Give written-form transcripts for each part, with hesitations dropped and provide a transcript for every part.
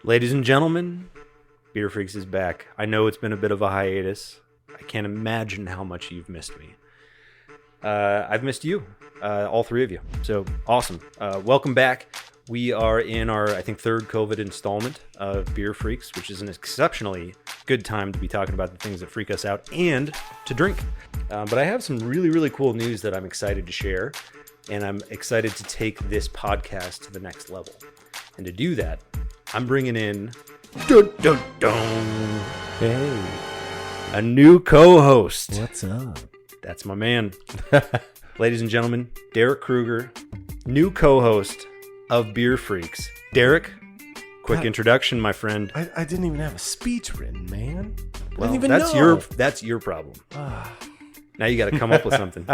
Ladies and gentlemen, Beer Freaks is back. I know it's been a bit of a hiatus. I can't imagine how much you've missed me. I've missed you, all three of you. So awesome. Welcome back. We are in our, I think, third COVID installment of Beer Freaks, which is an exceptionally good time to be talking about the things that freak us out and to drink. But I have some really, really cool news that I'm excited to share, and I'm excited to take this podcast to the next level. And to do that, I'm bringing in Hey, a new co-host. what's up? That's my man. Ladies and gentlemen, Derek Kruger, new co-host of Beer Freaks. Derek, quick introduction, my friend. I didn't even have a speech written, man. Well, I didn't even that's know. that's your problem. Now you got to come up with something,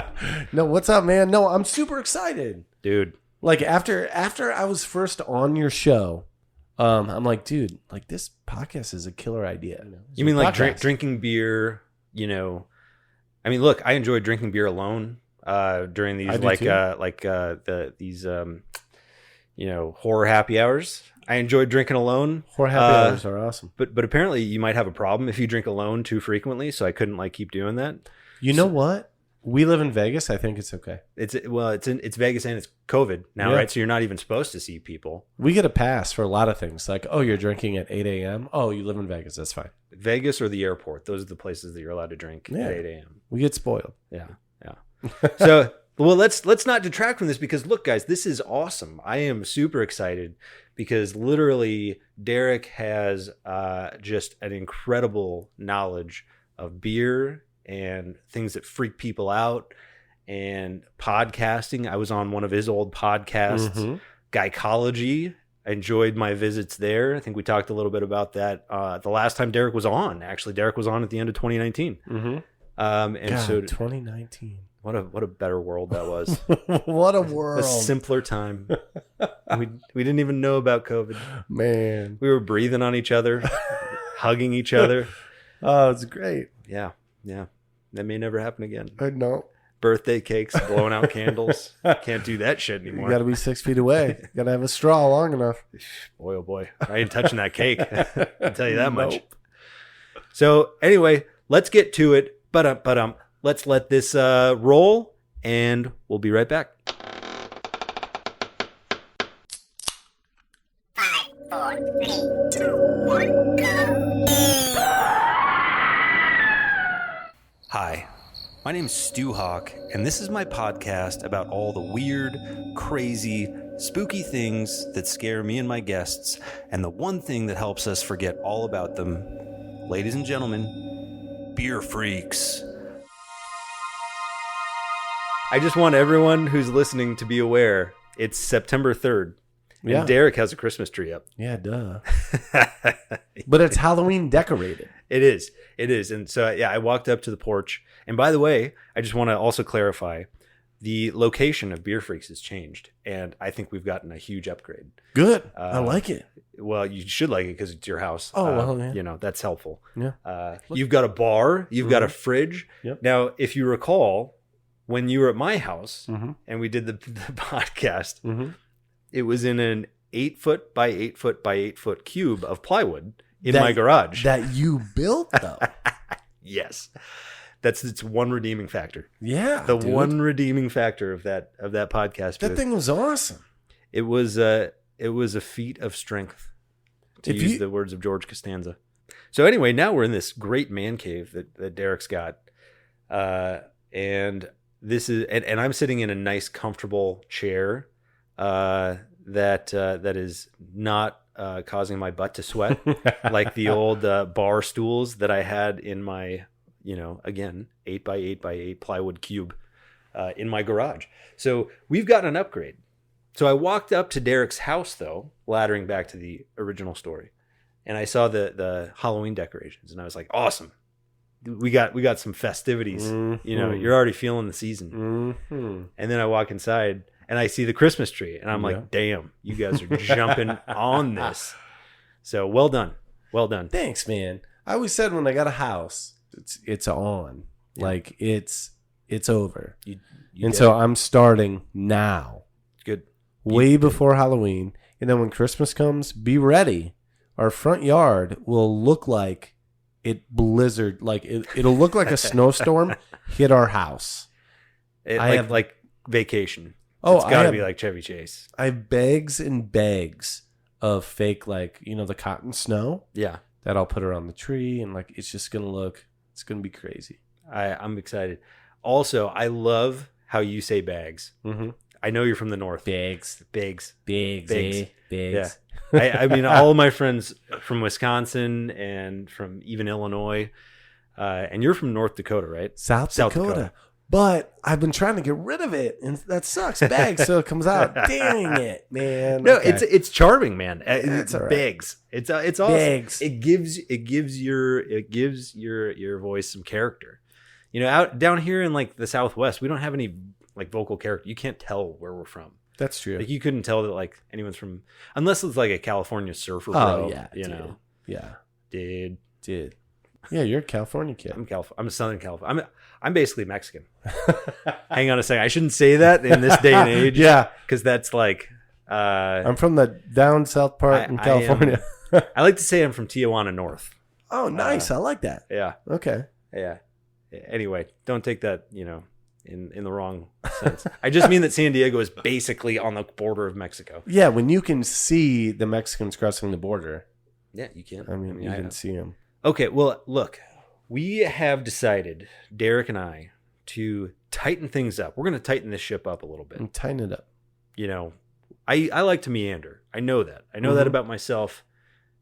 No, what's up, man? No, I'm super excited. dude. Like after I was first on your show, I'm like, dude, like this podcast is a killer idea. You mean like Podcast. drinking beer? You know, I mean, look, I enjoy drinking beer alone during these I do too. these horror happy hours. I enjoy drinking alone. Horror happy hours are awesome. But apparently you might have a problem if you drink alone too frequently. So I couldn't keep doing that. You know what? We live in Vegas. I think it's okay. It's Vegas and it's COVID now, Yeah. right? So you're not even supposed to see people. We get a pass for a lot of things. Like, oh, you're drinking at 8 a.m. Oh, you live in Vegas. That's fine. Vegas or the airport. Those are the places that you're allowed to drink Yeah. at 8 a.m. We get spoiled. Yeah. So, well, let's not detract from this because look, guys, this is awesome. I am super excited because literally Derek has just an incredible knowledge of beer and things that freak people out and podcasting. I was on one of his old podcasts, Guycology. I enjoyed my visits there. I think we talked a little bit about that the last time Derek was on. Actually, Derek was on at the end of 2019. And God, so 2019. what a better world that was. What a A world, simpler time. We didn't even know about COVID. man. We were breathing on each other, hugging each other. Oh, it's great. Yeah. That may never happen again. I know. Birthday cakes, blowing out candles. Can't do that shit You anymore. got to be 6 feet away. You got to have a straw long enough. Boy, oh boy. I ain't touching that cake. I'll tell you that much. Nope. So anyway, let's get to it. But let's let this roll and we'll be right back. 5, 4, 3, 2, 1, go. Hi, my name's Stu Hawk, and this is my podcast about all the weird, crazy, spooky things that scare me and my guests, and the one thing that helps us forget all about them. Ladies and gentlemen, Beer Freaks. I just want everyone who's listening to be aware, it's September 3rd, and Yeah. Derek has a Christmas tree up. Yeah, duh. But it's Halloween decorated. It is. And so, yeah, I walked up to the porch. And by the way, I just want to also clarify the location of Beer Freaks has changed. And I think we've gotten a huge upgrade. Good. I like it. Well, you should like it because it's your house. Oh, well, yeah. You know, that's helpful. Yeah. You've got a bar. You've got a fridge. Yep. Now, if you recall, when you were at my house Mhm. and we did the podcast, Mhm. it was in an 8-foot by 8-foot by 8-foot cube of plywood in That- my garage. That you built, though. Yes. It's one redeeming factor. Yeah. The dude. one redeeming factor of that podcast. That booth. thing was awesome. It was a feat of strength, to If use you- the words of George Costanza. So anyway, now we're in this great man cave that Derek's got. And this is and I'm sitting in a nice comfortable chair that is not causing my butt to sweat like the old bar stools that I had in my, again, 8 by 8 by 8 plywood cube in my garage. So we've got an upgrade. So I walked up to Derek's house, though, laddering back to the original story, and I saw the Halloween decorations, and I was like, awesome. We got some festivities. You're already feeling the season. Mm-hmm. And then I walk inside and I see the Christmas tree, and I'm like, damn, you guys are jumping on this. So well done. Thanks, man. I always said when I got a house, it's on. Yeah. Like it's over. You And did so it. I'm starting now. Good. Way before Halloween. And then when Christmas comes, be ready. our front yard will look like it blizzard, like it'll look like a snowstorm hit our house. I have like vacation. Oh, It's got to be like Chevy Chase. I have bags and bags of fake, like, the cotton snow Yeah. that I'll put around the tree, and like it's just gonna be crazy. I'm excited. Also, I love how you say bags. Mm-hmm. I know you're from the north. Bags. Bags. Yeah. I mean, all of my friends from Wisconsin and from even Illinois, and you're from North Dakota, right? South Dakota. But I've been trying to get rid of it, and that sucks. Bags, so it comes out. Dang it, man. No, Okay. it's charming, man. It's all right. bags. It's awesome. Bags. It gives your voice some character. Out down here in like the Southwest, we don't have any like vocal character. You can't tell where we're from. That's true. Like you couldn't tell that like anyone's from, unless it's like a California surfer. Oh bro, yeah, yeah, dude. Yeah, you're a California kid. I'm a Southern California. I'm basically Mexican. Hang on a second. I shouldn't say that in this day and age. Yeah, because that's like. I'm from the down south part in California. I like to say I'm from Tijuana North. Oh, nice. I like that. Yeah. Okay. Yeah. Anyway, don't take that in the wrong sense. I just mean that San Diego is basically on the border of Mexico. Yeah, when you can see the Mexicans crossing the border. Yeah, you can. I mean, you can see them. Okay, well, look, we have decided, Derek and I, to tighten things up. We're going to tighten this ship up a little bit. And tighten it up. I like to meander. I know that. I know that about myself.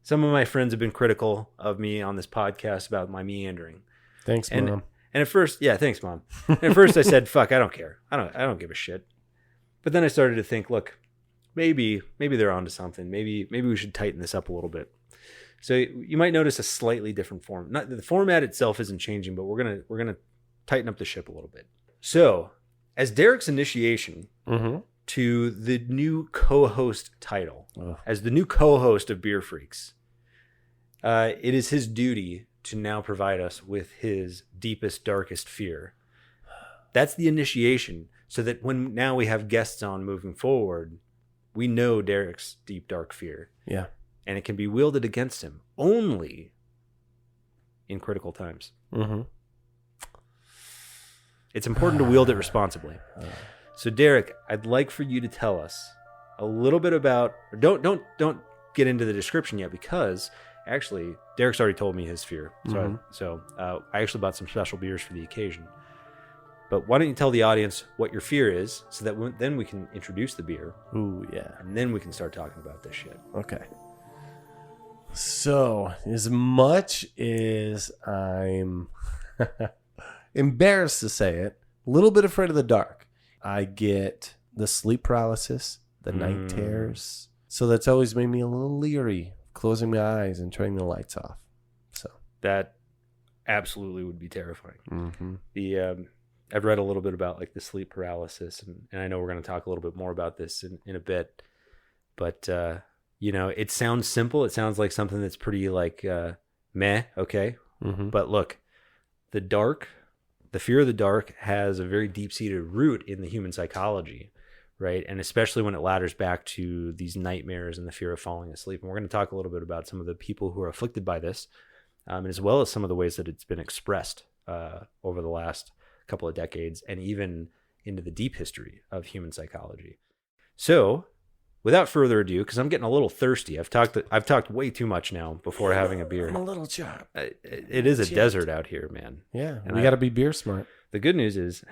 Some of my friends have been critical of me on this podcast about my meandering. Thanks, Mom. And at first, yeah, thanks, Mom. And at first I said, fuck, I don't care. I don't give a shit. But then I started to think, look, maybe they're onto something. Maybe we should tighten this up a little bit. So you might notice a slightly different form. Not the format itself isn't changing, but we're gonna tighten up the ship a little bit. So, as Derek's initiation to the new co-host title, as the new co-host of Beer Freaks, it is his duty to now provide us with his deepest, darkest fear. That's the initiation, so that when now we have guests on moving forward, we know Derek's deep, dark fear. Yeah. And it can be wielded against him only in critical times. Mm-hmm. It's important to wield it responsibly. So, Derek, I'd like for you to tell us a little bit about. Don't get into the description yet, because actually, Derek's already told me his fear. So, I actually bought some special beers for the occasion. But why don't you tell the audience what your fear is, so that then we can introduce the beer. Ooh, yeah. And then we can start talking about this shit. Okay. So, as much as I'm embarrassed to say it, a little bit afraid of the dark, I get the sleep paralysis, the night terrors. So that's always made me a little leery, closing my eyes and turning the lights off. So that absolutely would be terrifying. Mm-hmm. I've read a little bit about like the sleep paralysis, and I know we're going to talk a little bit more about this in a bit, but it sounds simple. It sounds like something that's pretty like meh, okay. Mm-hmm. But look, the fear of the dark has a very deep-seated root in the human psychology, right? And especially when it ladders back to these nightmares and the fear of falling asleep. And we're going to talk a little bit about some of the people who are afflicted by this, as well as some of the ways that it's been expressed over the last couple of decades, and even into the deep history of human psychology. So, without further ado, because I'm getting a little thirsty, I've talked way too much now before having a beer. I'm a little chopped. It is a desert out here, man. Yeah, and we got to be beer smart. The good news is,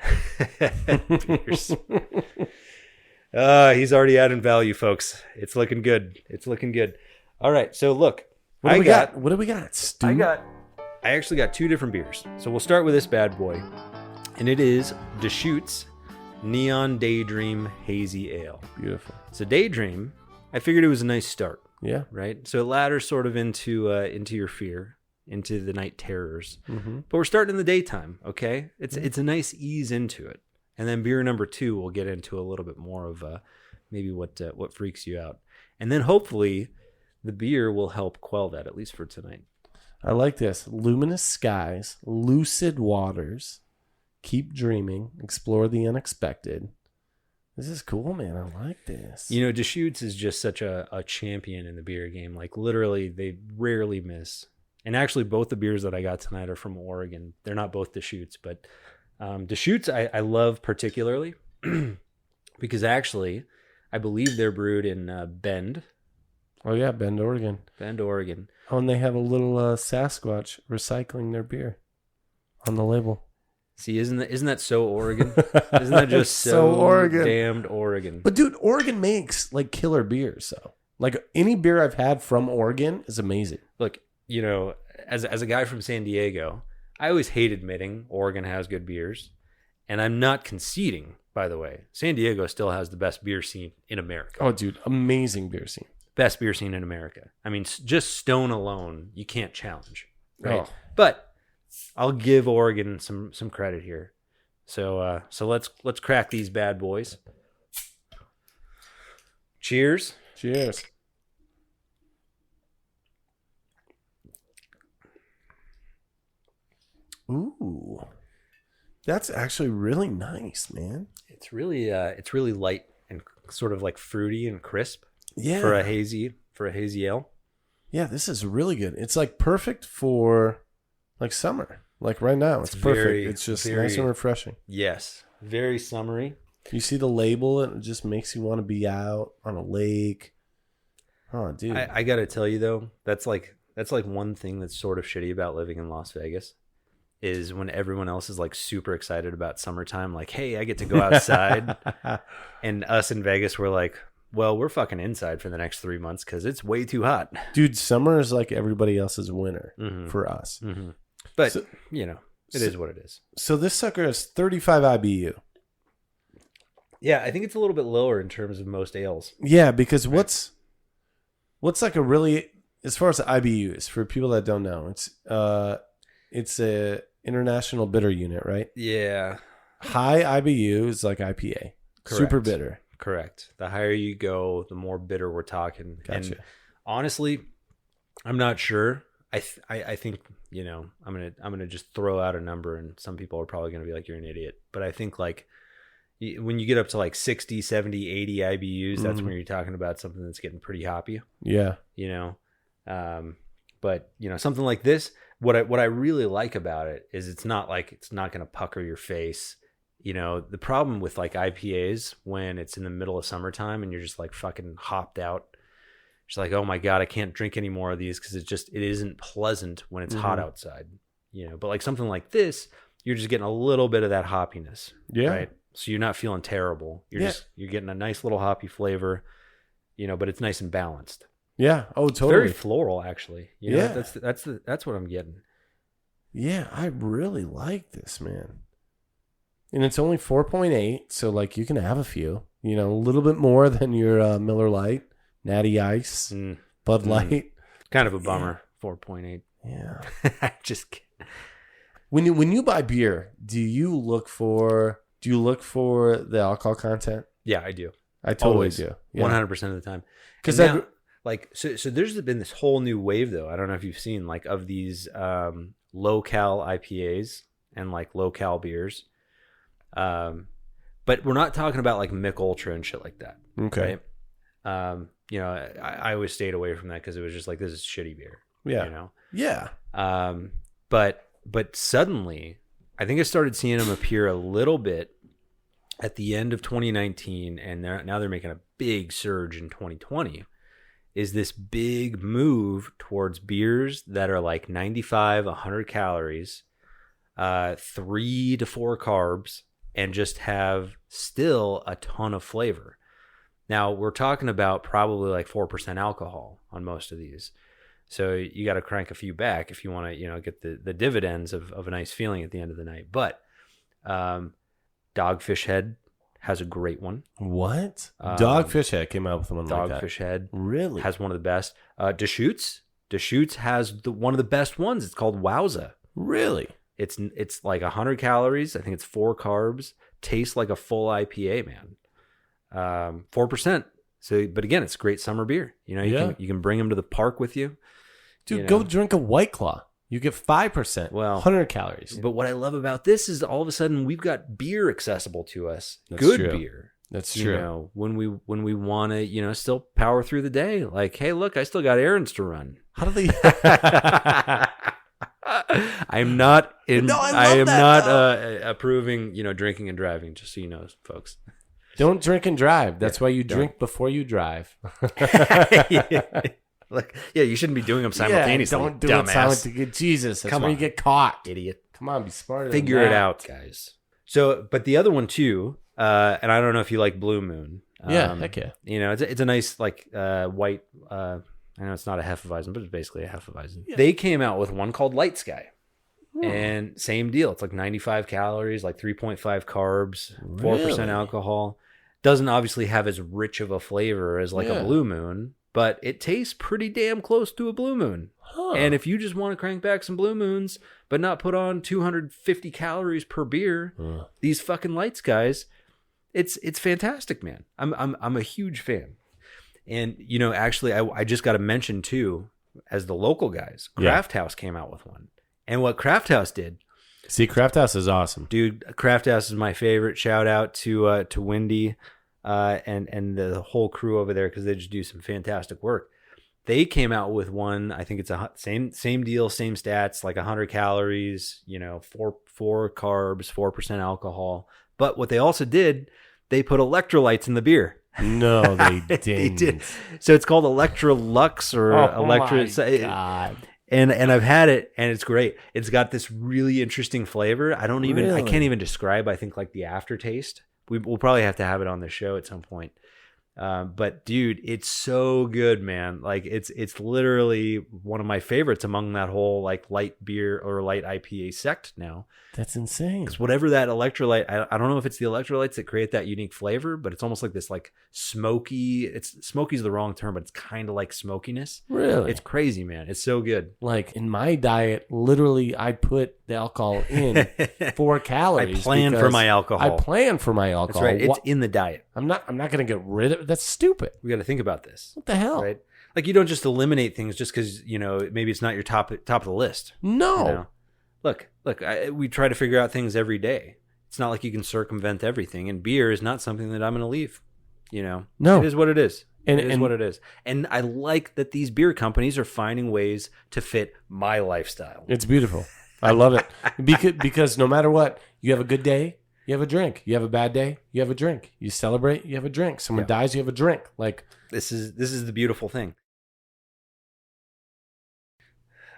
he's already adding value, folks. It's looking good. All right, so look, What do we got? Stu? I actually got two different beers. So we'll start with this bad boy, and it is Deschutes Neon Daydream Hazy Ale. Beautiful. So Daydream, I figured it was a nice start. Yeah. Right? So it ladders sort of into your fear, into the night terrors. Mm-hmm. But we're starting in the daytime, okay? It's a nice ease into it. And then beer number 2, we'll get into a little bit more of maybe what freaks you out. And then hopefully the beer will help quell that, at least for tonight. I like this. Luminous skies, lucid waters, keep dreaming, explore the unexpected. This is cool, man. I like this. You know, Deschutes is just such a champion in the beer game. Like literally, they rarely miss. And actually, both the beers that I got tonight are from Oregon. They're not both Deschutes, but Deschutes I love particularly because actually, I believe they're brewed in Bend. Oh yeah, Bend, Oregon. Bend, Oregon. Oh, and they have a little Sasquatch recycling their beer on the label. See, isn't that so Oregon? Isn't that just so Oregon? Damned Oregon? But dude, Oregon makes like killer beers. So like any beer I've had from Oregon is amazing. Look, you know, as a guy from San Diego, I always hate admitting Oregon has good beers, and I'm not conceding. By the way, San Diego still has the best beer scene in America. Oh, dude, amazing beer scene. Best beer scene in America. I mean, just Stone alone, you can't challenge, right? Oh. But I'll give Oregon some credit here. So let's crack these bad boys. Cheers. Cheers. Ooh, that's actually really nice, man. It's really light and sort of like fruity and crisp. Yeah, for a hazy ale. Yeah, this is really good. It's like perfect for like summer. Like right now, it's perfect. It's just nice and refreshing. Yes, very summery. You see the label, and it just makes you want to be out on a lake. Oh, dude. I gotta tell you though, that's like one thing that's sort of shitty about living in Las Vegas is when everyone else is like super excited about summertime, like, hey, I get to go outside. And us in Vegas, we're like, well, we're fucking inside for the next 3 months because it's way too hot. Dude, summer is like everybody else's winter for us. Mm-hmm. But, you know, it is what it is. So this sucker is 35 IBU. Yeah, I think it's a little bit lower in terms of most ales. Yeah, because what's like a really, as far as the IBU is, for people that don't know, it's a international bitter unit, right? Yeah. High IBU is like IPA. Correct. Super bitter. Correct. The higher you go, the more bitter we're talking. Gotcha. And honestly, I'm not sure. I think, you know, I'm gonna just throw out a number, and some people are probably gonna be like, you're an idiot. But I think like when you get up to like 60, 70, 80 IBUs, that's when you're talking about something that's getting pretty hoppy. Yeah. You know, but you know, something like this, what I really like about it is it's not gonna pucker your face. You know, the problem with like IPAs when it's in the middle of summertime and you're just like fucking hopped out, it's like, oh my God, I can't drink any more of these because it isn't pleasant when it's hot outside, you know. But like something like this, you're just getting a little bit of that hoppiness. Yeah. Right. So you're not feeling terrible. You're getting a nice little hoppy flavor, you know, but it's nice and balanced. Yeah. Oh, totally. Very floral, actually. You know, that's what I'm getting. Yeah, I really like this, man. And it's only 4.8, so like you can have a few. You know, a little bit more than your Miller Lite, Natty Ice, Bud Light. Kind of a bummer. 4.8. Yeah. Just kidding. When you buy beer, do you look for the alcohol content? Yeah, I do. I totally Always. do. 100% of the time. Because so there's been this whole new wave though. I don't know if you've seen like of these low cal IPAs and like low cal beers. But we're not talking about like Mick Ultra and shit like that. Okay. Right? You know, I always stayed away from that because it was just like, this is shitty beer. Yeah. You know? Yeah. But suddenly I think I started seeing them appear a little bit at the end of 2019, and now they're making a big surge in 2020. Is this big move towards beers that are like 95, 100 calories, 3 to 4 carbs, and just have still a ton of flavor. Now, we're talking about probably like 4% alcohol on most of these. So you got to crank a few back if you want to, you know, get the dividends of a nice feeling at the end of the night. But Dogfish Head has a great one. What? Dogfish Head came out with one like that. Dogfish Head really has one of the best. Deschutes has one of the best ones. It's called Wowza. Really? It's like 100 calories. I think it's 4 carbs. Tastes like a full IPA, man. 4%. So, but again, it's great summer beer. You know, you can bring them to the park with you. Dude, go drink a White Claw. You get 5%. Well, 100 calories. But what I love about this is all of a sudden we've got beer accessible to us. That's Good true. beer. That's You true. know, when we want to, you know, still power through the day. Like, hey, look, I still got errands to run. How do they? I'm not in. No, I I love am that, not approving, you know, drinking and driving. Just so you know, folks. Don't drink and drive. That's Yeah, why you don't. drink before you drive. Like, yeah, you shouldn't be doing them simultaneously. Yeah, don't do dumbass. it simultaneously. Jesus, that's Come where on. you get caught. Idiot. Come on, be smarter. Figure than it that. out, guys. So, but the other one too, and I don't know if you like Blue Moon. Yeah, heck yeah. You know, it's a nice like white. I know it's not a Hefeweizen, but it's basically a Hefeweizen. Yeah. They came out with one called Light Sky, and same deal. It's like 95 calories, like 3.5 carbs, 4% Really? alcohol. Doesn't obviously have as rich of a flavor as like Yeah. a Blue Moon, but it tastes pretty damn close to a Blue Moon. Huh. And if you just want to crank back some Blue Moons, but not put on 250 calories per beer, these fucking Light Skies, it's fantastic, man. I'm a huge fan. And you know, actually, I just got to mention too, as the local guys, Craft House came out with one, and what Craft House did, See, Craft House is awesome. dude. Craft House is my favorite. Shout out to Wendy and the whole crew over there because they just do some fantastic work. They came out with one. I think it's same deal, same stats, like 100 calories. You know, four carbs, 4% alcohol. But what they also did, they put electrolytes in the beer. No, they didn't. They did. So it's called Electrolux or Electro. my God. And I've had it and it's great. It's got this really interesting flavor. I Really? can't even describe. I think like the aftertaste. We'll probably have to have it on the show at some point. But dude, it's so good, man. Like it's literally one of my favorites among that whole like light beer or light IPA sect now. That's insane. Because whatever that electrolyte, I don't know if it's the electrolytes that create that unique flavor, but it's almost like this like smoky. Smoky is the wrong term, but it's kind of like smokiness. Really? It's crazy, man. It's so good. Like in my diet, literally, I put the alcohol in 4 calories. I plan for because my alcohol. I plan for my That's alcohol. right. It's Wha- in the diet. I'm not going to get rid of it. That's stupid. We got to think about this, What the hell? right? Like you don't just eliminate things just because you know maybe it's not your top of the list. No. You know? Look. We try to figure out things every day. It's not like you can circumvent everything, and beer is not something that I'm going to leave. You know, No. it is what it is. And- It is and- what it is. And I like that these beer companies are finding ways to fit my lifestyle. It's beautiful. I love it. Because no matter what, you have a good day, you have a drink. You have a bad day, you have a drink. You celebrate, you have a drink. Someone dies, you have a drink. Like, This is the beautiful thing.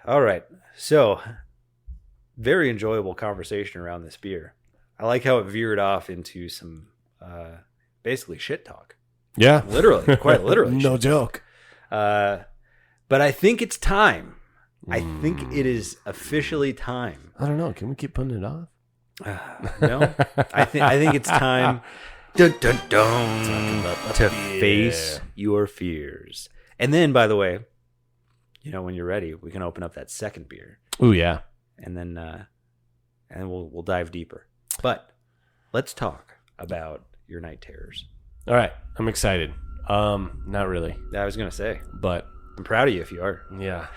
All right. So, very enjoyable conversation around this beer. I like how it veered off into some basically shit talk. yeah. Literally, quite literally. No joke. But I think it's time. I think it is officially time. I don't know. Can we keep putting it off? No, I think it's time dun, dun, dun, to face your fears. And then, by the way, you know, when you're ready, we can open up that second beer, Oh, yeah. and then we'll dive deeper. But let's talk about your night terrors. All right. I'm excited. Not really, I was gonna say, but I'm proud of you if you are. yeah.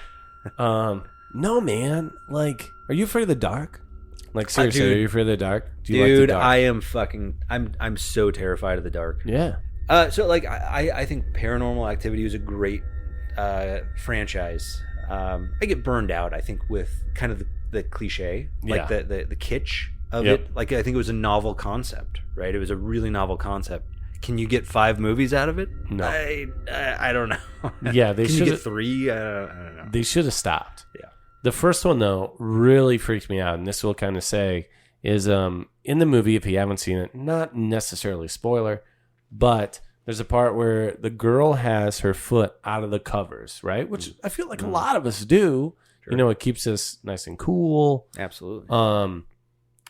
No, man. Like, are you afraid of the dark? Like, seriously, dude. are you afraid of the dark? Do you like Dude, the dark? I am I'm so terrified of the dark. Yeah. So like I think Paranormal Activity was a great franchise. I get burned out, I think, with kind of the cliche, like Yeah. the kitsch of Yep. it. Like I think it was a novel concept, right? It was a really novel concept. Can you get 5 movies out of it? No. I don't know. Yeah, they Can you should get have 3? I don't know. They should have stopped. Yeah. The first one though really freaked me out, and this will kind of say is in the movie, if you haven't seen it, not necessarily spoiler, but there's a part where the girl has her foot out of the covers, right? Which I feel like a lot of us do. Sure. You know, it keeps us nice and cool. Absolutely.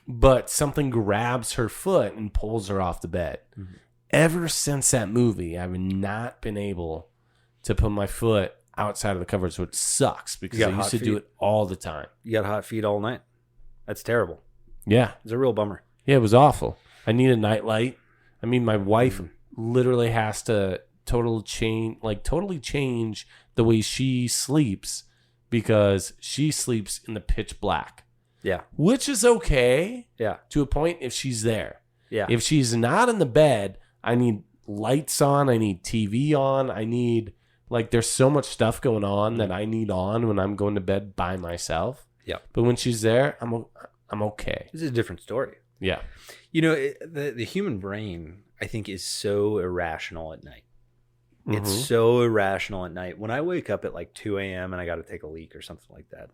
But something grabs her foot and pulls her off the bed. Mm-hmm. Ever since that movie, I've not been able to put my foot outside of the covers, which sucks because You I got used to hot do feet? it all the time. You got hot feet all night. That's terrible. Yeah. It's a real bummer. Yeah, it was awful. I need a nightlight. I mean, my wife literally has to totally change the way she sleeps because she sleeps in the pitch black, Yeah. which is okay Yeah. to a point if she's there. Yeah. If she's not in the bed, I need lights on. I need TV on. I need, like, there's so much stuff going on that I need on when I'm going to bed by myself. Yeah. But when she's there, I'm okay. This is a different story. Yeah. You know, the human brain, I think, is so irrational at night. It's so irrational at night. When I wake up at like 2 a.m. and I got to take a leak or something like that,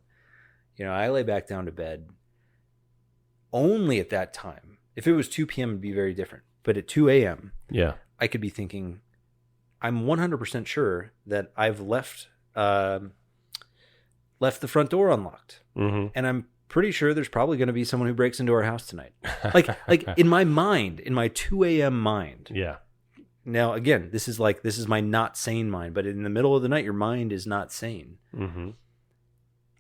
you know, I lay back down to bed only at that time. If it was 2 p.m., it'd be very different. But at 2 a.m., Yeah. I could be thinking, I'm 100% sure that I've left the front door unlocked. And I'm pretty sure there's probably going to be someone who breaks into our house tonight. Like in my mind, in my 2 a.m. mind. Yeah. Now, again, this is my not sane mind, but in the middle of the night, your mind is not sane.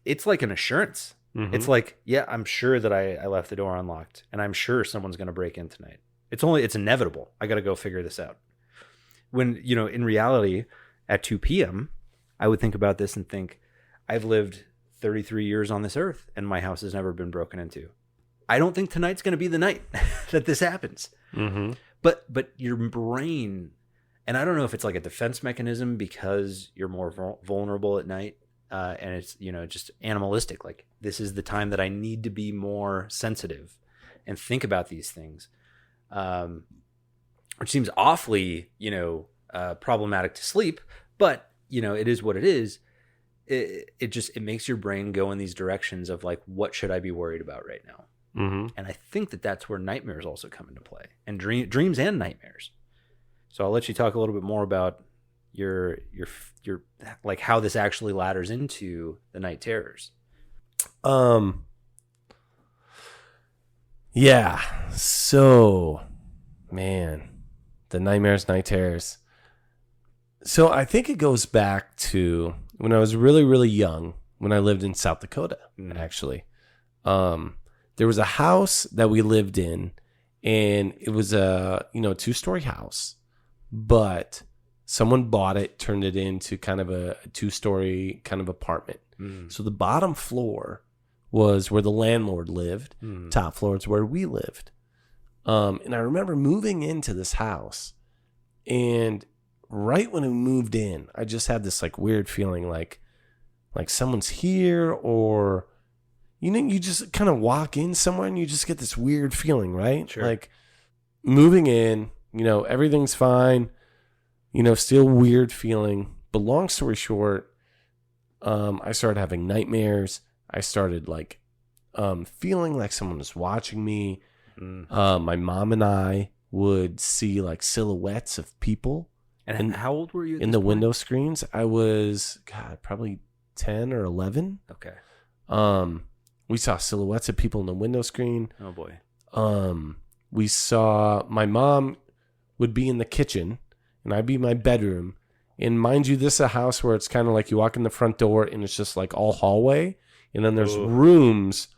It's like an assurance. It's like, yeah, I'm sure that I left the door unlocked, and I'm sure someone's going to break in tonight. It's inevitable. I got to go figure this out. When, you know, in reality, at 2 p.m., I would think about this and think, I've lived 33 years on this earth, and my house has never been broken into. I don't think tonight's going to be the night that this happens. But your brain, and I don't know if it's like a defense mechanism because you're more vulnerable at night, and it's, you know, just animalistic. Like, this is the time that I need to be more sensitive and think about these things, which seems awfully, you know, problematic to sleep. But, you know, it is what it is. It makes your brain go in these directions of like, what should I be worried about right now? And I think that's where nightmares also come into play, and dreams and nightmares. So I'll let you talk a little bit more about your like how this actually ladders into the night terrors. Yeah. So, man, the nightmares, night terrors. So I think it goes back to when I was really, really young, when I lived in South Dakota, actually. There was a house that we lived in, and it was a, you know, 2-story house, but someone bought it, turned it into kind of a 2-story kind of apartment. So the bottom floor was where the landlord lived. Top floor is where we lived. And I remember moving into this house, and right when we moved in, I just had this like weird feeling like someone's here, or, you know, you just kind of walk in somewhere and you just get this weird feeling, right? Sure. Like moving in, you know, everything's fine, you know, still weird feeling. But long story short, I started having nightmares. I started like feeling like someone was watching me. My mom and I would see like silhouettes of people. And how old were you at in this the point? window screens? I was, probably 10 or 11. Okay. We saw silhouettes of people in the window screen. Oh boy. We saw, my mom would be in the kitchen and I'd be in my bedroom. And mind you, this is a house where it's kind of like you walk in the front door and it's just like all hallway. And then there's rooms,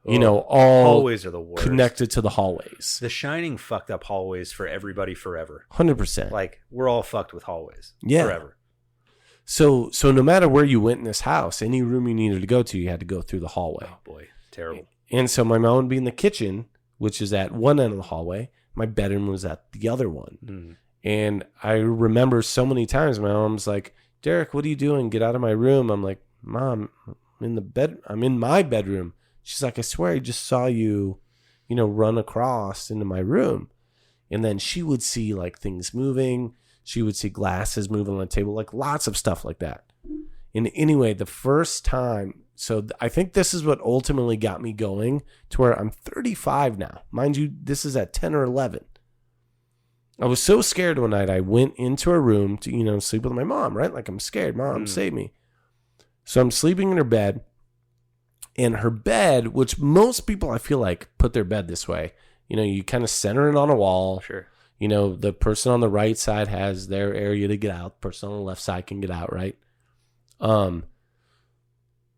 you know, all hallways are the worst. Connected to the hallways. The Shining fucked up hallways for everybody forever. 100%. Like, we're all fucked with hallways. Yeah. Forever. So no matter where you went in this house, any room you needed to go to, you had to go through the hallway. Oh boy, terrible. And so my mom would be in the kitchen, which is at one end of the hallway. My bedroom was at the other one. And I remember so many times my mom's like, "Derek, what are you doing? Get out of my room." I'm like, "Mom, I'm in my bedroom." She's like, "I swear I just saw you, you know, run across into my room." And then she would see like things moving. She would see glasses moving on the table, like lots of stuff like that. And anyway, the first time, so I think this is what ultimately got me going to where I'm 35 now. Mind you, this is at 10 or 11. I was so scared one night, I went into her room to, you know, sleep with my mom, right? Like, I'm scared. Mom, save me. So I'm sleeping in her bed. And her bed, which most people I feel like put their bed this way, you know, you kind of center it on a wall. Sure. You know, the person on the right side has their area to get out. The person on the left side can get out, right?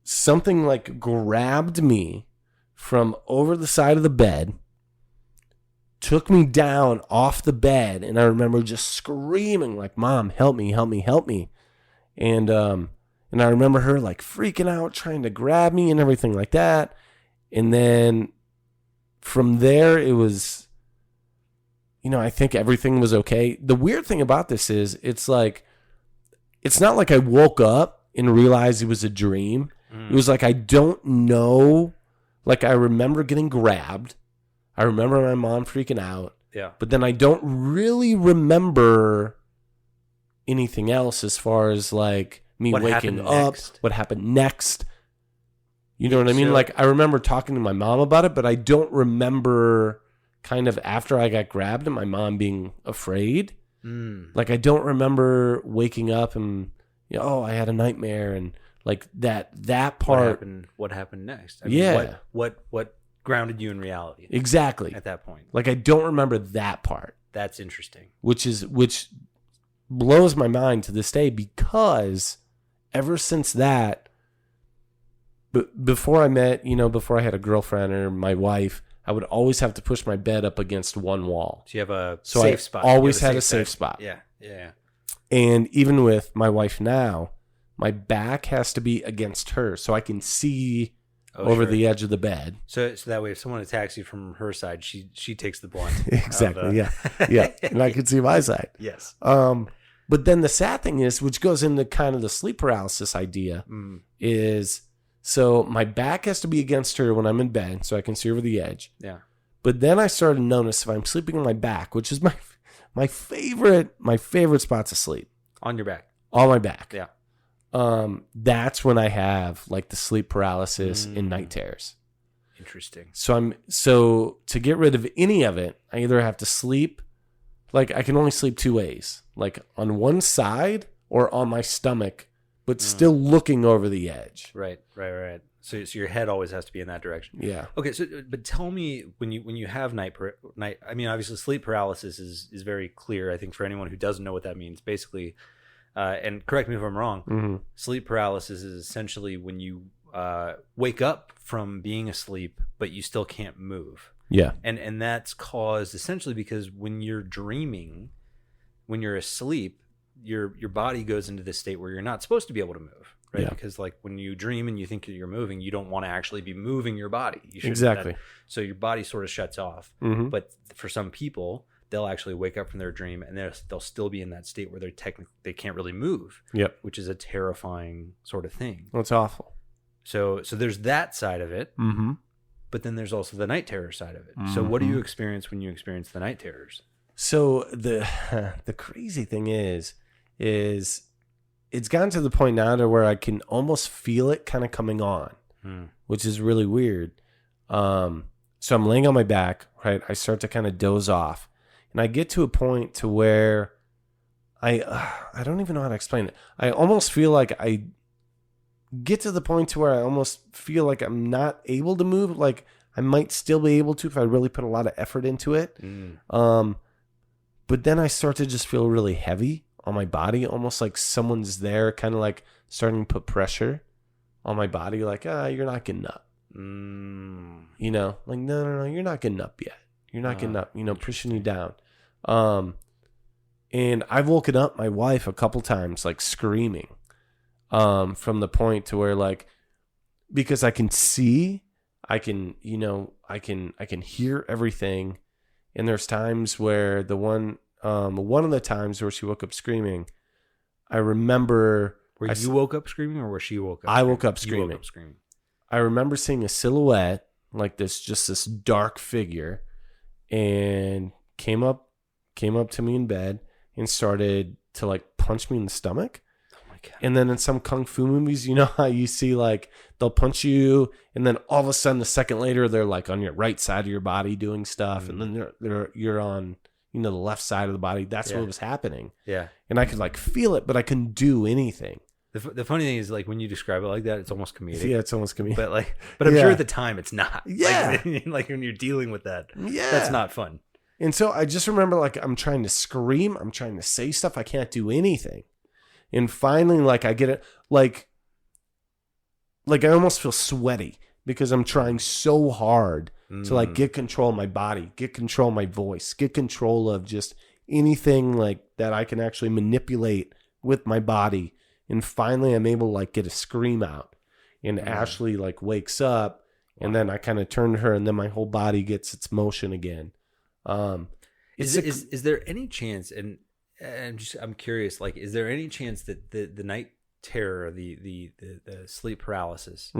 Something like grabbed me from over the side of the bed, took me down off the bed, and I remember just screaming like, "Mom, help me, help me, help me." And I remember her like freaking out, trying to grab me and everything like that. And then from there, it was, I think everything was okay. The weird thing about this is it's like, it's not like I woke up and realized it was a dream. It was like, I don't know. Like, I remember getting grabbed. I remember my mom freaking out. Yeah. But then I don't really remember anything else as far as like me waking up, what happened next. You know what I mean? Like, I remember talking to my mom about it, but I don't remember kind of after I got grabbed and my mom being afraid. Like, I don't remember waking up and, I had a nightmare and like that part. What happened next? I mean, what grounded you in reality? Exactly. At that point. Like, I don't remember that part. That's interesting. Which blows my mind to this day, because ever since that, before I met, before I had a girlfriend or my wife, I would always have to push my bed up against one wall. So you have a safe spot. Always had a safe spot. Yeah. And even with my wife now, my back has to be against her so I can see over the edge of the bed. So that way, if someone attacks you from her side, she takes the blunt. Exactly. Yeah. And I can see my side. Yes. But then the sad thing is, which goes into kind of the sleep paralysis idea, is so my back has to be against her when I'm in bed so I can see over the edge. Yeah. But then I started to notice if I'm sleeping on my back, which is my favorite spot to sleep. On your back. On my back. Yeah. That's when I have like the sleep paralysis and night terrors. Interesting. So to get rid of any of it, I either have to sleep, like I can only sleep two ways, like on one side or on my stomach, but still looking over the edge. Right. So your head always has to be in that direction. Yeah. Okay. So, but tell me, when you have night, I mean, obviously sleep paralysis is very clear. I think for anyone who doesn't know what that means, basically, and correct me if I'm wrong, sleep paralysis is essentially when you wake up from being asleep, but you still can't move. Yeah. And that's caused essentially because when you're dreaming, when you're asleep, your body goes into this state where you're not supposed to be able to move, right? Yeah. Because like when you dream and you think that you're moving, you don't want to actually be moving your body. Exactly. So your body sort of shuts off. But for some people, they'll actually wake up from their dream and they'll still be in that state where they can't really move. Yep. Which is a terrifying sort of thing. Well, it's awful. So there's that side of it. But then there's also the night terror side of it. So what do you experience when you experience the night terrors? So the crazy thing is it's gotten to the point now to where I can almost feel it kind of coming on, which is really weird. So I'm laying on my back, right? I start to kind of doze off, and I get to a point to where I don't even know how to explain it. I almost feel like I get to the point to where I almost feel like I'm not able to move. Like I might still be able to if I really put a lot of effort into it. But then I start to just feel really heavy on my body, almost like someone's there kind of like starting to put pressure on my body. Like, you're not getting up. You know, like, no, you're not getting up yet. You're not getting up, pushing you down. And I've woken up my wife a couple times, like screaming, from the point to where like, because I can see, I can hear everything. And there's times where one of the times where she woke up screaming, I remember. You woke up screaming, or where she woke up? I woke up screaming. You woke up screaming. I remember seeing a silhouette, like this dark figure, and came up to me in bed and started to like punch me in the stomach. And then in some kung fu movies, you know how you see like they'll punch you, and then all of a sudden, a second later, they're like on your right side of your body doing stuff, and then you're on the left side of the body. That's what was happening. Yeah, and I could like feel it, but I couldn't do anything. The funny thing is, like when you describe it like that, it's almost comedic. Yeah, it's almost comedic. But I'm sure at the time it's not. Yeah, like when you're dealing with that. Yeah, that's not fun. And so I just remember like I'm trying to scream, I'm trying to say stuff, I can't do anything. And finally, like, I get it, like I almost feel sweaty because I'm trying so hard to, like, get control of my body, get control of my voice, get control of just anything, like, that I can actually manipulate with my body. And finally, I'm able to, like, get a scream out. And Ashley, like, wakes up, and then I kind of turn to her, and then my whole body gets its motion again. Is there any chance, and I'm curious, like, is there any chance that the night terror, the sleep paralysis,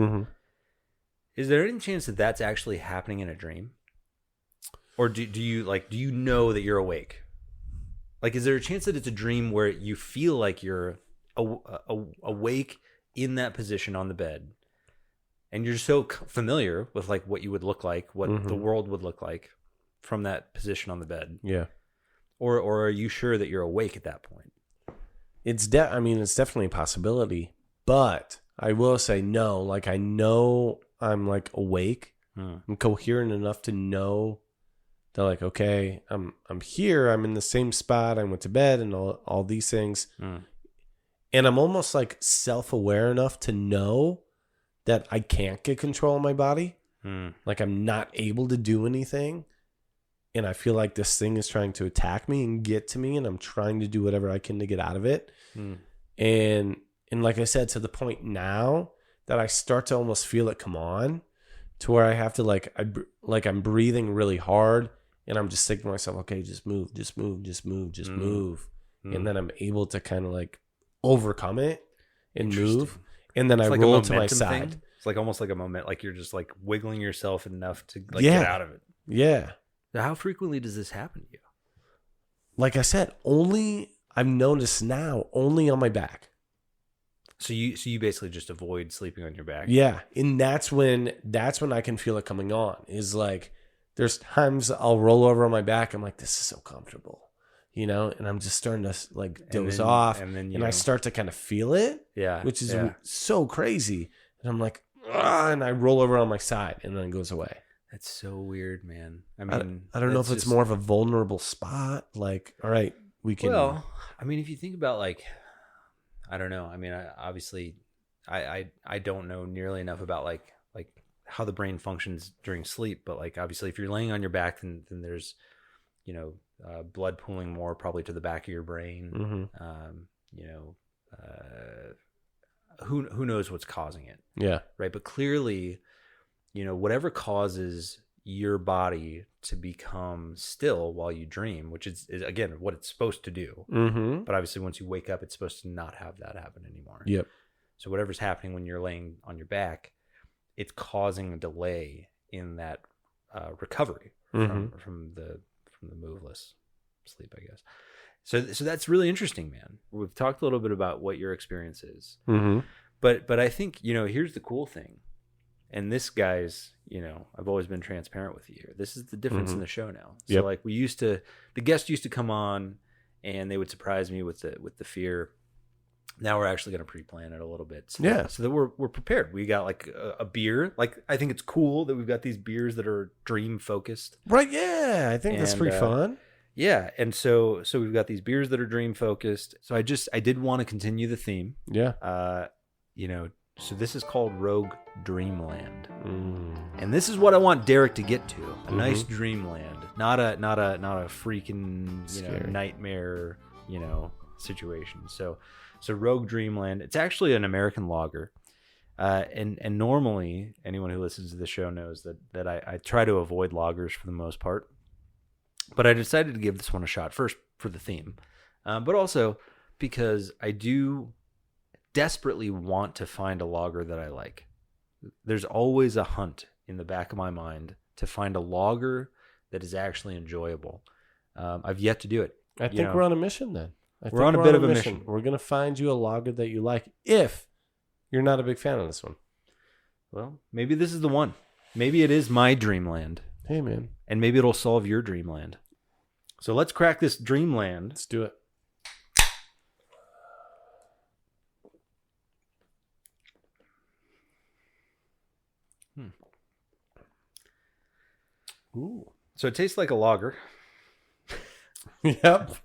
is there any chance that that's actually happening in a dream? Or do you know that you're awake? Like, is there a chance that it's a dream where you feel like you're awake in that position on the bed, and you're so familiar with like what you would look like, what the world would look like from that position on the bed? Yeah. Or are you sure that you're awake at that point? It's definitely a possibility, but I will say no. Like, I know I'm like awake. I'm coherent enough to know that, like, okay, I'm here. I'm in the same spot. I went to bed and all these things. And I'm almost like self-aware enough to know that I can't get control of my body. Like, I'm not able to do anything. And I feel like this thing is trying to attack me and get to me, and I'm trying to do whatever I can to get out of it. And like I said, to the point now that I start to almost feel it come on, to where I have to I'm breathing really hard, and I'm just thinking to myself, okay, just move. And then I'm able to kind of like overcome it and move. And then I like roll to my side. Thing. It's like almost like a moment, like you're just like wiggling yourself enough to like get out of it. Yeah. So how frequently does this happen to you? Like I said, I've noticed now only on my back. So you basically just avoid sleeping on your back. Yeah. And that's when I can feel it coming on. Is like, there's times I'll roll over on my back. I'm like, this is so comfortable, and I'm just starting to like doze off, and I start to kind of feel it. Yeah. Which is so crazy. And I'm like, and I roll over on my side, and then it goes away. That's so weird, man. I mean, I don't know if it's more of a vulnerable spot. Like, all right, we can. Well, I mean, if you think about like, I don't know. I mean, I don't know nearly enough about like how the brain functions during sleep, but like obviously if you're laying on your back, then there's, blood pooling more probably to the back of your brain. Who knows what's causing it? Yeah. Right. But clearly, whatever causes your body to become still while you dream, which is again what it's supposed to do. But obviously once you wake up, it's supposed to not have that happen anymore. Yep. So whatever's happening when you're laying on your back, it's causing a delay in that recovery from the moveless sleep, I guess. So that's really interesting, man. We've talked a little bit about what your experience is, but I think here's the cool thing, and this, guys, I've always been transparent with you here. This is the difference in the show now. So like the guests used to come on, and they would surprise me with the fear. Now we're actually going to pre-plan it a little bit. So that we're prepared. We got like a beer. Like, I think it's cool that we've got these beers that are dream focused. Right. Yeah. I think that's pretty fun. Yeah. And so we've got these beers that are dream focused. So I did want to continue the theme. Yeah. So this is called Rogue Dreamland. And this is what I want Derek to get to. A nice dreamland. Not a freaking, nightmare, situation. So Rogue Dreamland, it's actually an American lager. And normally anyone who listens to the show knows that I try to avoid lagers for the most part. But I decided to give this one a shot, first for the theme, but also because I do desperately want to find a lager that I like. There's always a hunt in the back of my mind to find a lager that is actually enjoyable. I've yet to do it. I think we're on a mission then. We're on a bit of a mission. We're going to find you a lager that you like if you're not a big fan of this one. Well, maybe this is the one. Maybe it is my dreamland. Hey, man. And maybe it'll solve your dreamland. So let's crack this dreamland. Let's do it. Ooh. So it tastes like a lager. Yep.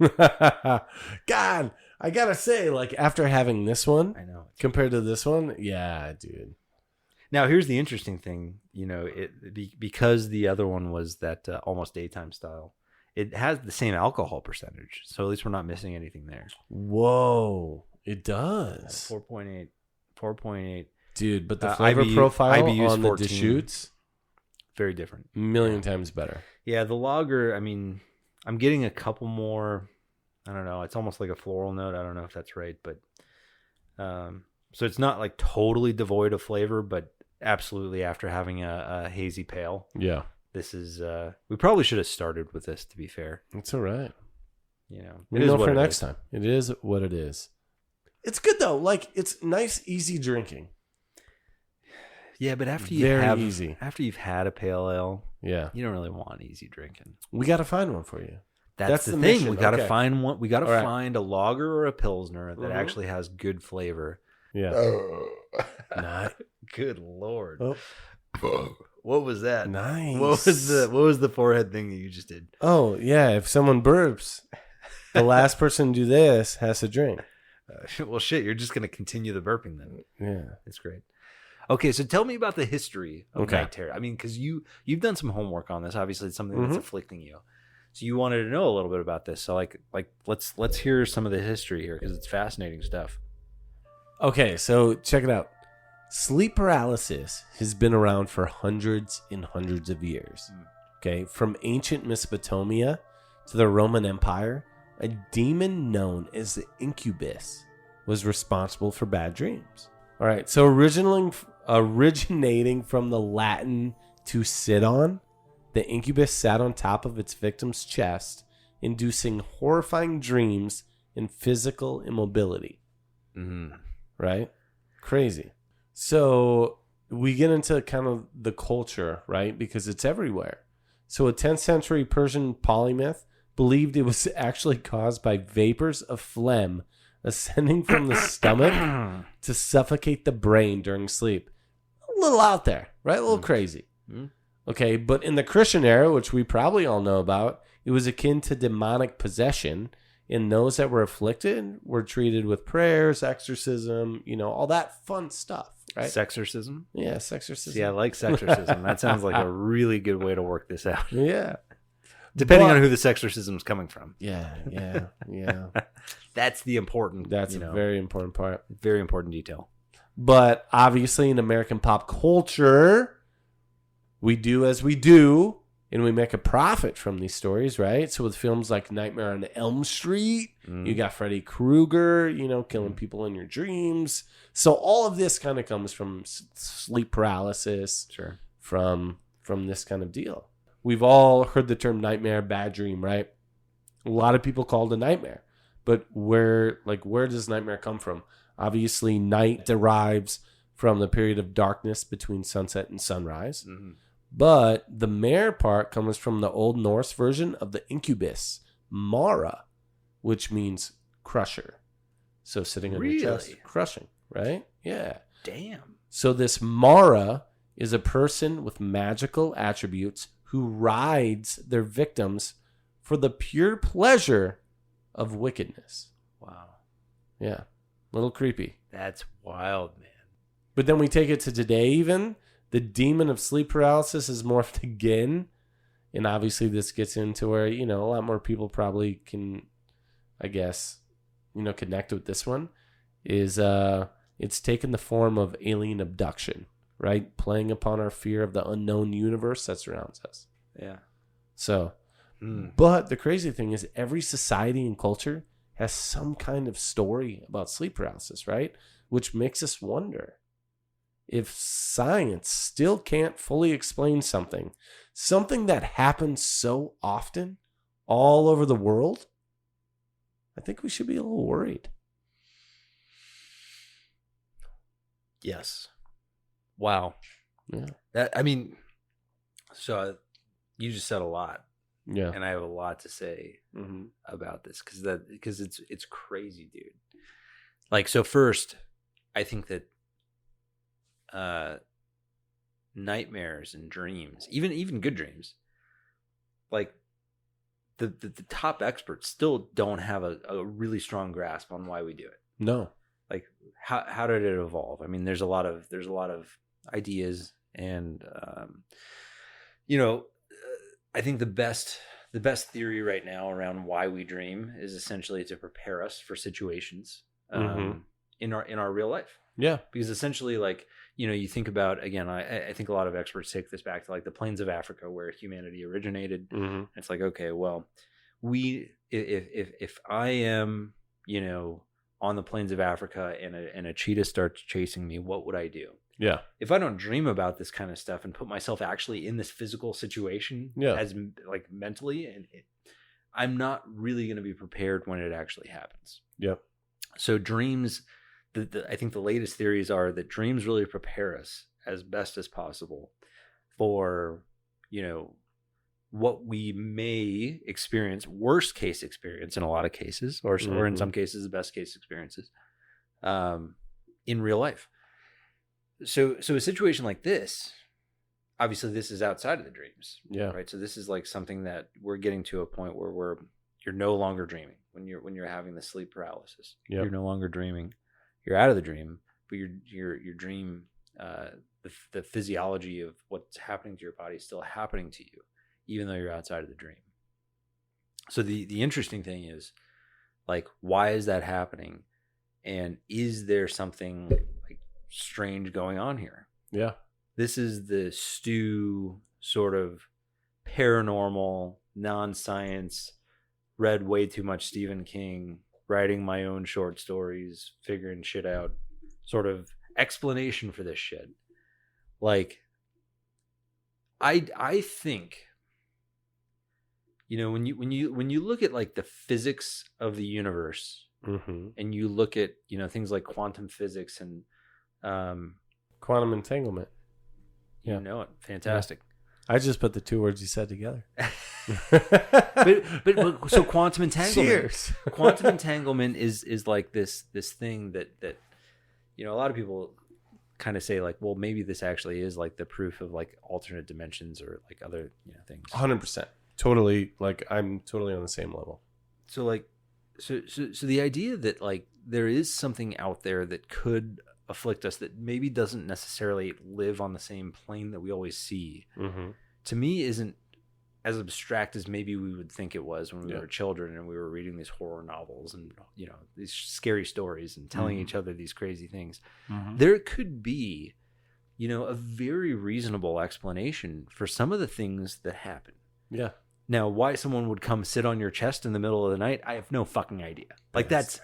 God, I gotta say, like, after having this one, I know, compared to this one, yeah, dude. Now, here's the interesting thing, because the other one was that almost daytime style, it has the same alcohol percentage. So at least we're not missing anything there. Whoa, it does. 4.8. Dude, but the flavor profile on the Deschutes, very different. Million times better. Yeah, the lager, I mean, I'm getting a couple more. I don't know. It's almost like a floral note. I don't know if that's right, but so it's not like totally devoid of flavor, but absolutely after having a hazy pale. Yeah. This is we probably should have started with this, to be fair. It's all right. You know, We know for next time. It is what it is. It's good though. Like it's nice, easy drinking. Yeah, but after you've had a pale ale, yeah, you don't really want easy drinking. We got to find one for you. That's the thing. mission. We got to Okay. find one. We got to All right. find a lager or a pilsner that Mhm. actually has good flavor. Yeah. Nice. Good Lord. Oh. What was that? Nice. What was the forehead thing that you just did? Oh yeah, if someone burps, the last person to do this has to drink. Well, shit, you're just gonna continue the burping then. Yeah. That's great. Okay, so tell me about the history of Okay. night terror. I mean, because you've done some homework on this. Obviously, it's something that's Mhm. afflicting you. So you wanted to know a little bit about this. So like let's hear some of the history here because it's fascinating stuff. Okay, so check it out. Sleep paralysis has been around for hundreds and hundreds of years. Okay, from ancient Mesopotamia to the Roman Empire, a demon known as the incubus was responsible for bad dreams. All right, so originating from the Latin to sit on, the incubus sat on top of its victim's chest, inducing horrifying dreams and physical immobility. Mm-hmm. Right? Crazy. So we get into kind of the culture, right? Because it's everywhere. So a 10th century Persian polymyth believed it was actually caused by vapors of phlegm ascending from the stomach to suffocate the brain during sleep. A little out there, right? A little crazy. Mm. Okay, but in the Christian era, which we probably all know about, it was akin to demonic possession. And those that were afflicted were treated with prayers, exorcism, all that fun stuff, right? Sexorcism? Yeah, sexorcism. See, I like sexorcism. That sounds like a really good way to work this out. Yeah. Depending But- on who the sexorcism's coming from. Yeah. That's the important, That's a very important part. very important detail. But obviously in American pop culture, we do as we do, and we make a profit from these stories, right? So with films like Nightmare on Elm Street, you got Freddy Krueger, killing people in your dreams. So all of this kind of comes from sleep paralysis, Sure. from this kind of deal. We've all heard the term nightmare, bad dream, right? A lot of people call it a nightmare. But where does nightmare come from? Obviously, night derives from the period of darkness between sunset and sunrise. Mm-hmm. But the mare part comes from the Old Norse version of the incubus, Mara, which means crusher. So sitting on your chest, Really? crushing, right? Yeah. Damn. So this Mara is a person with magical attributes who rides their victims for the pure pleasure of wickedness. Wow. Yeah. Little creepy. That's wild, man. But then we take it to today even. The demon of sleep paralysis is morphed again. And obviously this gets into where, a lot more people probably can, I guess, connect with this one. Is it's taken the form of alien abduction, right? Playing upon our fear of the unknown universe that surrounds us. Yeah. So, but the crazy thing is every society and culture has some kind of story about sleep paralysis, right? Which makes us wonder if science still can't fully explain something that happens so often all over the world. I think we should be a little worried. Yes. Wow. Yeah. So you just said a lot, Yeah. and I have a lot to say Mm-hmm. about this because it's crazy, dude. Like, so first, I think that nightmares and dreams, even good dreams, like the top experts still don't have a really strong grasp on why we do it. No. Like, how did it evolve? I mean, there's a lot of ideas, and I think the best theory right now around why we dream is essentially to prepare us for situations in our real life. Yeah. Because essentially, like, you think about, again, I think a lot of experts take this back to like the plains of Africa where humanity originated. Mm-hmm. It's like, okay, well, if I am, on the plains of Africa and a cheetah starts chasing me, what would I do? Yeah. If I don't dream about this kind of stuff and put myself actually in this physical situation, as like mentally, and I'm not really going to be prepared when it actually happens. Yep. So dreams, I think the latest theories are that dreams really prepare us as best as possible for, what we may experience, worst case experience in a lot of cases, or in some cases, the best case experiences, in real life. So a situation like this, obviously this is outside of the dreams. Yeah. Right. So this is like something that we're getting to a point where you're no longer dreaming when you're having the sleep paralysis. Yep. You're no longer dreaming. You're out of the dream, but your dream, the physiology of what's happening to your body is still happening to you, even though you're outside of the dream. So the interesting thing is, like, why is that happening? And is there something like strange going on here? Yeah. This is the Stu sort of paranormal, non-science, read way too much Stephen King, writing my own short stories, figuring shit out, sort of explanation for this shit. Like, I think, when you look at like the physics of the universe, and you look at things like quantum physics and quantum entanglement. You know it. Fantastic. Yeah. I just put the two words you said together. but so quantum entanglement. Cheers. Quantum entanglement is like this thing that a lot of people kind of say, like, well, maybe this actually is like the proof of like alternate dimensions or like other things. 100%. Totally. Like, I'm totally on the same level. So like so the idea that like there is something out there that could afflict us that maybe doesn't necessarily live on the same plane that we always see, to me isn't as abstract as maybe we would think it was when we were children and we were reading these horror novels and these scary stories and telling each other these crazy things. There could be a very reasonable explanation for some of the things that happen. Yeah. Now, why someone would come sit on your chest in the middle of the night, I have no fucking idea. Like, that's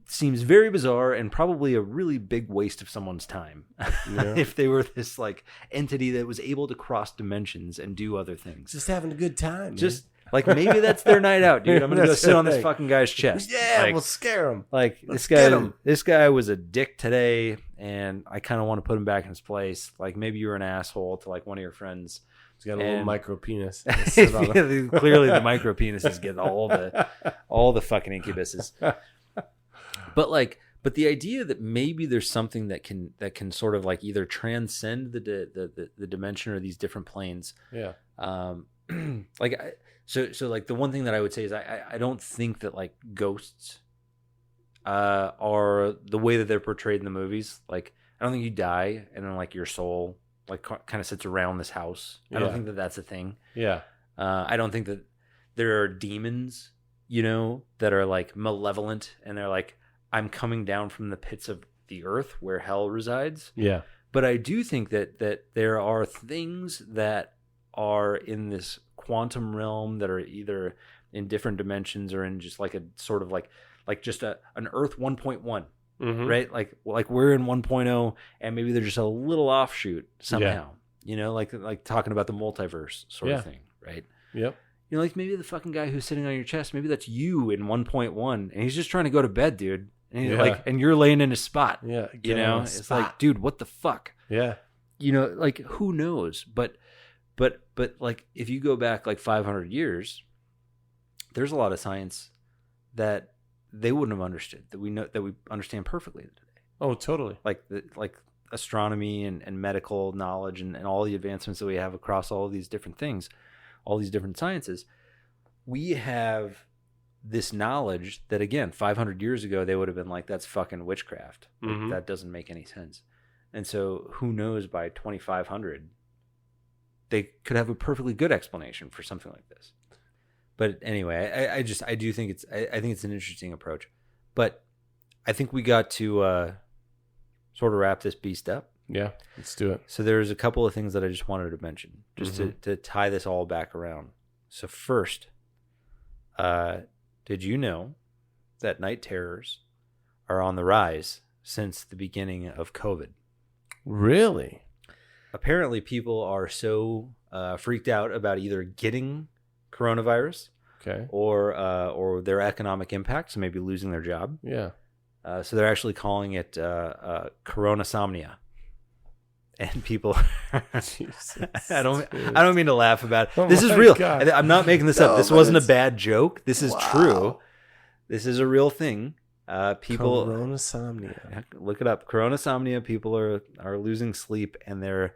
seems very bizarre and probably a really big waste of someone's time. If they were this like entity that was able to cross dimensions and do other things. Just having a good time. Just like, maybe that's their night out, dude. I'm going to go sit on this fucking guy's chest. Yeah, like, we'll scare him. Like, this guy was a dick today, and I kind of want to put him back in his place. Like, maybe you were an asshole to like one of your friends. He's got a little micro penis. Clearly the micro penises get all the fucking incubuses. But the idea that maybe there's something that can sort of like either transcend the dimension or these different planes. Yeah. So like the one thing that I would say is I don't think that like ghosts are the way that they're portrayed in the movies. Like, I don't think you die and then like your soul like kind of sits around this house. I don't think that that's a thing. Yeah. I don't think that there are demons, that are like malevolent and they're like, I'm coming down from the pits of the earth where hell resides. Yeah. But I do think that there are things that are in this quantum realm that are either in different dimensions or in just like a sort of like just an Earth 1.1. Right? Like we're in 1.0 and maybe they're just a little offshoot somehow. Like talking about the multiverse sort of thing, right? Yep. Like maybe the fucking guy who's sitting on your chest, maybe that's you in 1.1 and he's just trying to go to bed, dude. And he's like, and you're laying in a spot. Yeah. It's like, dude, what the fuck? Yeah. Like, who knows? But like, if you go back like 500 years, there's a lot of science that they wouldn't have understood that we understand perfectly today. Oh, totally. Like astronomy and medical knowledge and all the advancements that we have across all of these different things, all these different sciences. We have this knowledge that, again, 500 years ago, they would have been like, that's fucking witchcraft. Like, that doesn't make any sense. And so who knows, by 2500, they could have a perfectly good explanation for something like this. But anyway, I do think I think it's an interesting approach. But I think we got to sort of wrap this beast up. Yeah, let's do it. So there's a couple of things that I just wanted to mention, just to tie this all back around. So first, Did you know that night terrors are on the rise since the beginning of COVID? Really? Apparently, people are so freaked out about either getting coronavirus Okay. or their economic impact, so maybe losing their job. Yeah. So they're actually calling it coronasomnia. And people, Jesus, I don't mean to laugh about it. Oh This is my real. God. I'm not making this up. No, This but wasn't a it's- bad joke. This is Wow. true. This is a real thing. People Coronasomnia. look it up. Coronasomnia. People are losing sleep, and they're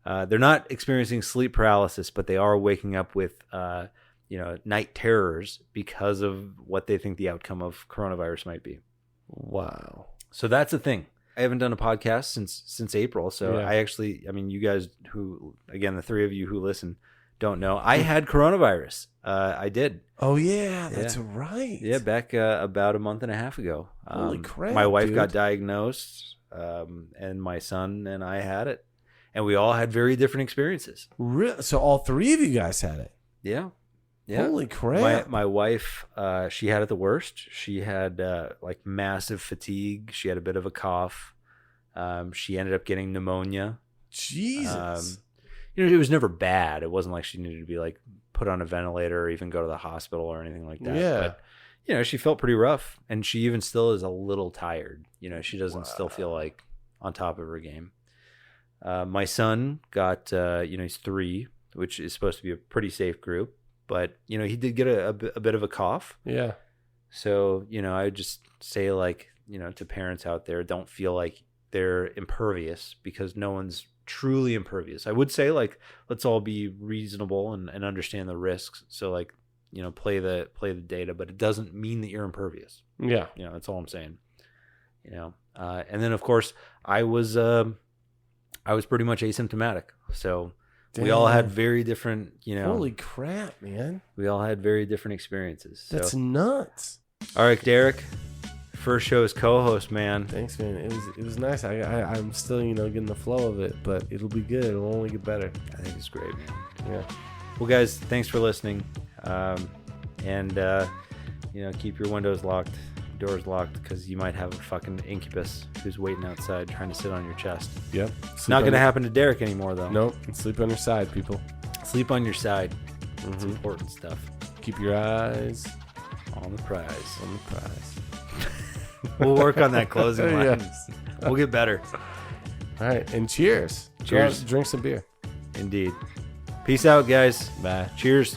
not experiencing sleep paralysis, but they are waking up with night terrors because of what they think the outcome of coronavirus might be. Wow. So that's the thing. I haven't done a podcast since April, so Yeah. I mean, you guys who, again, the three of you who listen don't know, I had coronavirus. I did. Oh yeah, that's right. Yeah, back about a month and a half ago. Holy crap, My wife dude. got diagnosed, and my son and I had it, and we all had very different experiences. So all three of you guys had it. Yeah. Yeah. Holy crap. My wife, she had it the worst. She had like massive fatigue. She had a bit of a cough. She ended up getting pneumonia. Jesus. It was never bad. It wasn't like she needed to be like put on a ventilator or even go to the hospital or anything like that. Yeah. But, she felt pretty rough, and she even still is a little tired. She doesn't still feel like on top of her game. My son got, he's 3, which is supposed to be a pretty safe group. But, he did get a bit of a cough. Yeah. So, I would just say, like, to parents out there, don't feel like they're impervious, because no one's truly impervious. I would say, like, let's all be reasonable and understand the risks. So, like, play the data, but it doesn't mean that you're impervious. Yeah. That's all I'm saying. And then, of course, I was pretty much asymptomatic. So, we all had very different, Holy crap, man. we all had very different experiences. So. That's nuts. All right, Derek, first show as co-host, man. Thanks, man. It was nice. I'm still, getting the flow of it, but it'll be good. It'll only get better. I think it's great, man. Yeah. Well, guys, thanks for listening. And keep your windows locked, doors locked, because you might have a fucking incubus who's waiting outside trying to sit on your chest. Yep. It's not going to happen to Derek anymore, though. Nope. Sleep on your side, people. Sleep on your side. It's Mhm. important stuff. Keep your eyes On the prize. on the prize. We'll work on that closing line. Yes. We'll get better. All right. And cheers. Cheers. Go out, drink some beer. Indeed. Peace out, guys. Bye. Cheers.